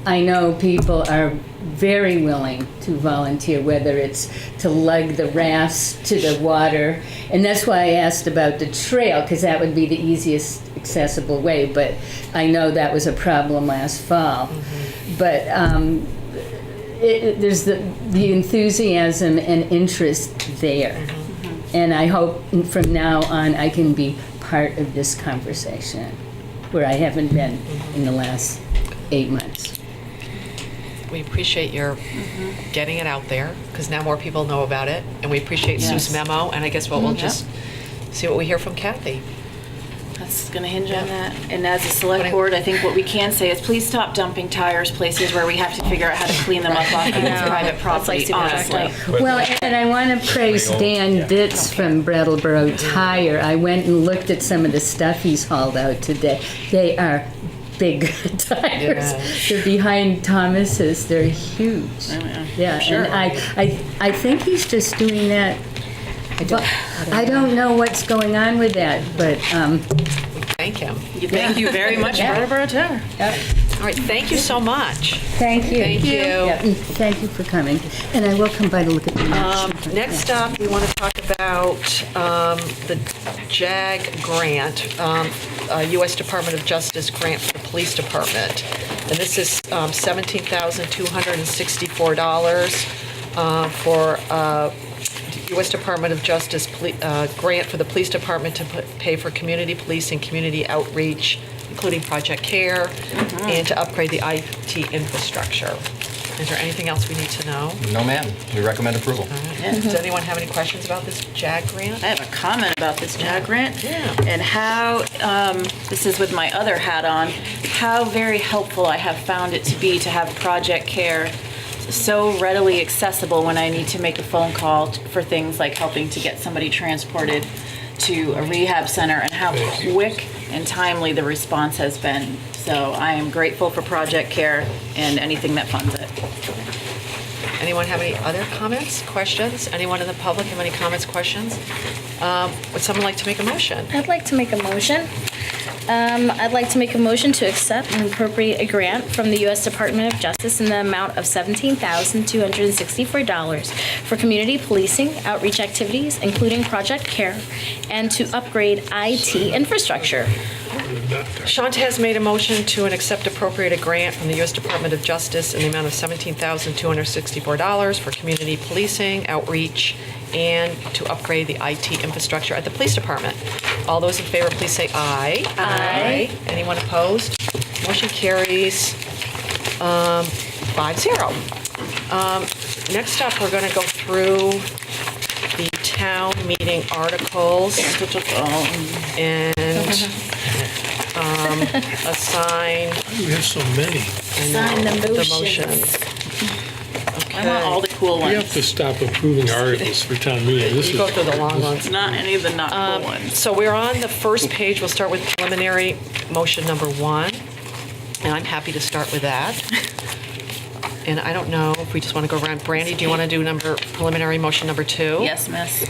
I know people are very willing to volunteer, whether it's to lug the rafts to the water. And that's why I asked about the trail, because that would be the easiest accessible way. But I know that was a problem last fall. But there's the enthusiasm and interest there. And I hope from now on I can be part of this conversation, where I haven't been in the last 8 months. We appreciate your getting it out there, because now more people know about it, and we appreciate Sue's memo, and I guess we'll just see what we hear from Kathy. That's going to hinge on that. And as a select board, I think what we can say is please stop dumping tires places where we have to figure out how to clean them up off of private property, honestly. Well, and I want to praise Dan Ditz from Brattleboro Tire. I went and looked at some of the stuff he's hauled out today. They are big tires. They're behind Thomas's. They're huge. Yeah, sure. And I think he's just doing that. I don't know what's going on with that, but thank him. Thank you very much, Brattleboro Tire. All right, thank you so much. Thank you. Thank you. Yeah, and thank you for coming. And I will come by to look at the maps. Next up, we want to talk about the JAG grant, U.S. Department of Justice grant for the police department. And this is $17,264 for U.S. Department of Justice grant for the police department to pay for community policing, community outreach, including Project CARE, and to upgrade the IT infrastructure. Is there anything else we need to know? No, ma'am. We recommend approval. All right. Does anyone have any questions about this JAG grant? I have a comment about this JAG grant. Yeah. And how, this is with my other hat on, how very helpful I have found it to be to have Project CARE so readily accessible when I need to make a phone call for things like helping to get somebody transported to a rehab center, and how quick and timely the response has been. So I am grateful for Project CARE and anything that funds it. Anyone have any other comments, questions? Anyone in the public have any comments, questions? Would someone like to make a motion? I'd like to make a motion. I'd like to make a motion to accept and appropriate a grant from the U.S. Department of Justice in the amount of $17,264 for community policing, outreach activities, including Project CARE, and to upgrade IT infrastructure. Shanta has made a motion to accept appropriate a grant from the U.S. Department of Justice in the amount of $17,264 for community policing, outreach, and to upgrade the IT infrastructure at the police department. All those in favor, please say aye. Aye. Anyone opposed? Motion carries 5-0. Next up, we're going to go through the town meeting articles. And assign, We have so many. Sign the motions. I want all the cool We have ones. to stop approving articles for town meeting. This you is go through the long ones. Not any of the not cool ones. So we're on the first page. We'll start with preliminary motion number 1. And I'm happy to start with that. And I don't know if we just want to go around. Brandy, do you want to do preliminary motion number 2? Yes, miss.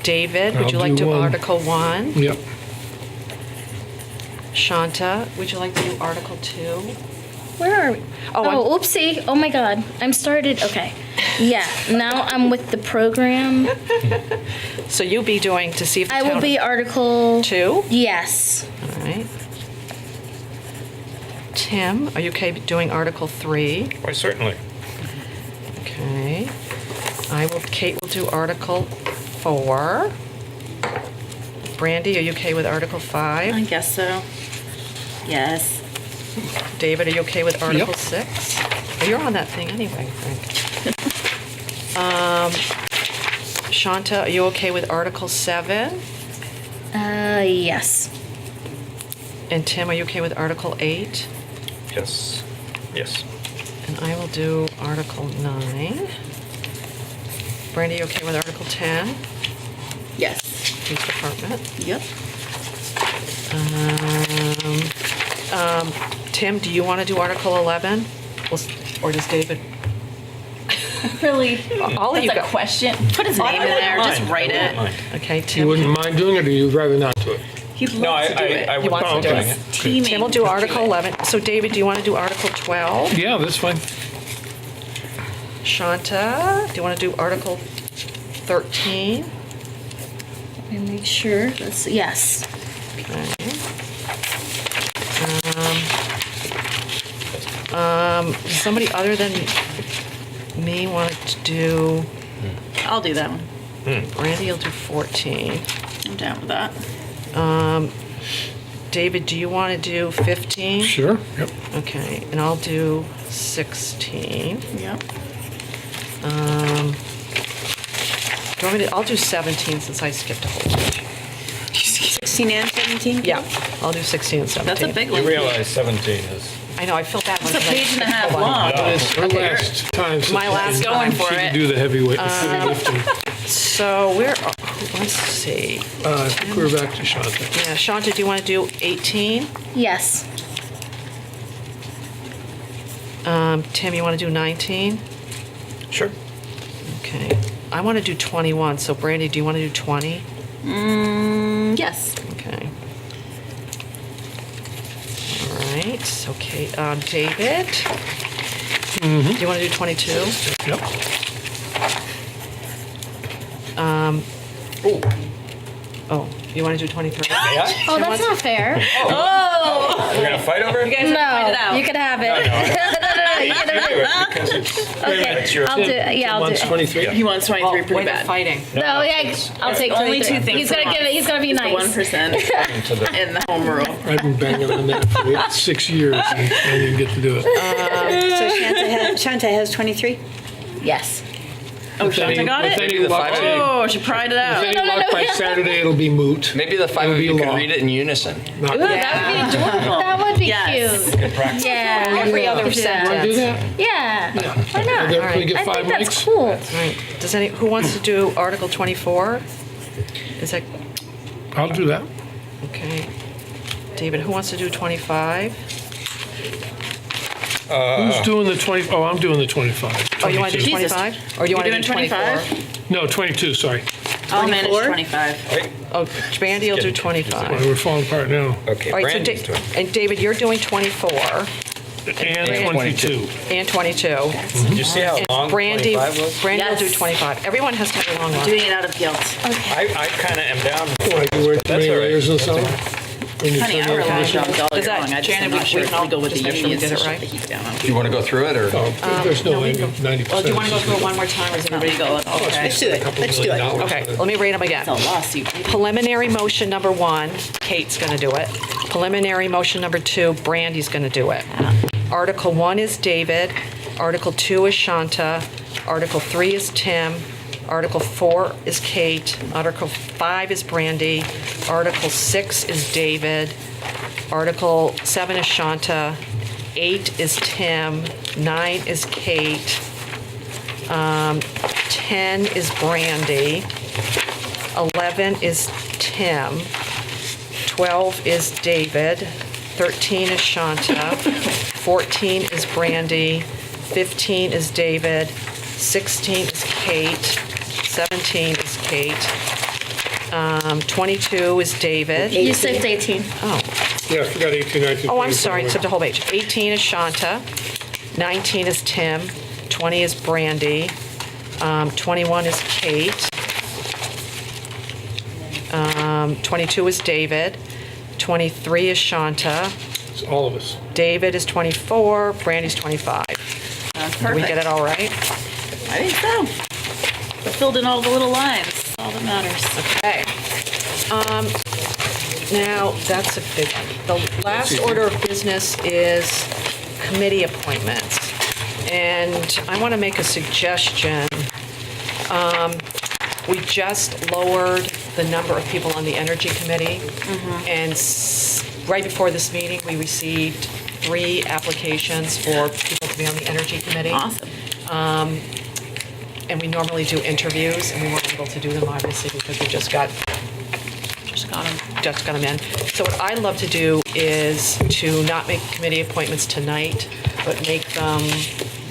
David, would I'll you like do to one. Article 1? Yep. Shanta, would you like to do Article 2? Where are we? Oh, Oh, oopsie. Oh my God. I'm started. Okay. Yeah. Now I'm with the program. So you'll be doing to see if the I will town- be Article 2? Yes. All right. Tim, are you okay doing Article 3? Why, certainly. Okay. Kate will do Article 4. Brandy, are you okay with Article 5? I guess so. Yes. David, are you okay with Article Yep. 6? Oh, you're on that thing anyway, Frank. Shanta, are you okay with Article 7? Yes. And Tim, are you okay with Article 8? Yes. Yes. And I will do Article 9. Brandy, you okay with Article 10? Yes. Police Department. Yep. Tim, do you want to do Article 11? Or does David? Really? All of you That's a go. question. Put his name in there. Just write it. Okay, You Tim. wouldn't mind doing it, or you'd rather not do it? He'd No, love to do it. I He would wants to love do doing it. it. Teaming. Tim will do Article 11. So David, do you want to do Article 12? Yeah, that's fine. Shanta, do you want to do Article 13? Let me make sure. That's yes. Okay. Somebody other than me wanted to do, I'll do that one. Randy will do 14. I'm down with that. David, do you want to do 15? Sure. Yep. Okay, and I'll do 16. Yep. Do you want me to, I'll do 17 since I skipped a whole page. 16 and 17? Yeah, I'll do 16 and 17. That's a big one. You realize 17 is, I know, I feel bad. It's a page and a half long. It's her last time. so My she last can- going for she it. can do the heavyweight lifting. So let's see. I think we're back to Shanta. Yeah, Shanta, do you want to do 18? Yes. Tim, you want to do 19? sure. Okay. I want to do 21, so Brandy, do you want to do 20? Yes. Okay. All right, okay, David? Do you want to do 22? Yep. Oh, you want to do 23? May I? Oh, that's not fair. We're going to fight over it? You guys have to fight it No, out. you can have it. No, you can have it. Because it's, Okay, it's your, I'll do it. Yeah, I'll do One's it. 23. He wants 23 pretty Wait, bad. fighting. No, yeah, I'll take Only 23. two things He's gonna a give it. He's gonna be The nice. 1% to the, in the home rule. I've been banging on that for 6 years, and I didn't get to do it. So Shanta has 23? Yes. Oh, Shanta got With it? any luck, Oh, she pried it with out. any luck by Saturday, it'll be moot. Maybe the five It'll of be you could law. read it in unison. Not- Ooh, that would be adorable. That would be Yes. cute. practice. Yeah. Every other we could do that. Want to do sentence. that? Yeah. Why not? Did everybody get I 5 think that's mics? cool. Right. Who wants to do Article 24? Is that, I'll do that. okay. David, who wants to do 25? Who's doing the 20? Oh, I'm doing the 25. Oh, you want to do 22. 25? Or you You want to doing do 24? 25? No, 22, sorry. I'll manage 25. Oh, Brandy will do 25. Boy, we're falling apart now. okay, All right, so Brandy's doing it. and David, you're doing 24 And 22. and 22. Did you see how long Brandy, 25 was? Brandy will do Yes. 25. Everyone has to have a long one. Doing it out of guilt. I kind of am down. Like you wear too many That's all right. layers in the summer? When you Honey, turn I the air rely conditioner on all Is year that- long. I just Janet, am we- not sure we if can all we go with the just make sure we unions did it to shut right. the heat down on. Do you want to go through it, or? Oh, there's no way 90%. Well, do you want to go through it one more time, or is everybody go? Okay. Let's do it. Let's do it. Okay, let me read them again. It's a lawsuit. Preliminary motion number 1, Kate's going to do it. Preliminary motion number 2, Brandy's going to do it. Article 1 is David. Article 2 is Shanta. Article 3 is Tim. Article 4 is Kate. Article 5 is Brandy. Article 6 is David. Article 7 is Shanta. 8 is Tim. 9 is Kate. 10 is Brandy. 11 is Tim. 12 is David. 13 is Shanta. 14 is Brandy. 15 is David. 16 is Kate. 17 is Kate. 22 is David. You said 18. Oh. Yeah, I forgot 18, 19. Oh, I'm sorry, except a whole page. 18 is Shanta. 19 is Tim. 20 is Brandy. 21 is Kate. 22 is David. 23 is Shanta. It's all of us. David is 24. Brandy's 25. Did we get it all right? I think so. I filled in all the little lines. That's all that matters. Okay. Now, that's a big one. The last order of business is committee appointments. And I want to make a suggestion. We just lowered the number of people on the Energy Committee. And right before this meeting, we received 3 applications for people to be on the Energy Committee. Awesome. And we normally do interviews, and we weren't able to do them, obviously, because we just got them in. So what I'd love to do is to not make committee appointments tonight, but make them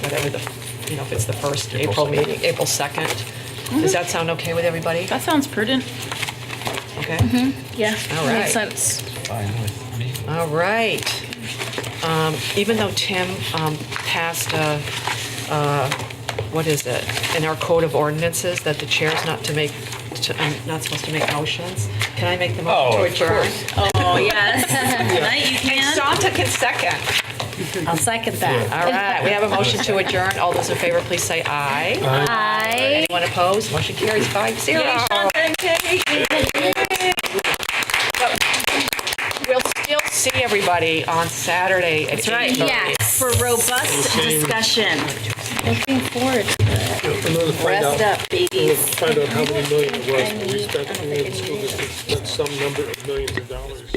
whatever if it's the first April meeting, April 2nd. Does that sound okay with everybody? That sounds prudent. Okay. Yeah, All right. makes sense. All right. Even though Tim passed what is it, in our code of ordinances, that the chair's not supposed to make motions, can I make the motion to adjourn? Oh, yes. Tonight you can. Shanta can second. I'll second that. All right, we have a motion to adjourn. All those in favor, please say aye. Aye. Anyone opposed? Motion carries 5-0. Yay, Shanta and Kate. We'll still see everybody on Saturday at 8:30. That's right. Yes. For robust discussion. Looking forward to it. Rest up, babies. Find out how many million it was we spent in the school district. That's some number of millions of dollars.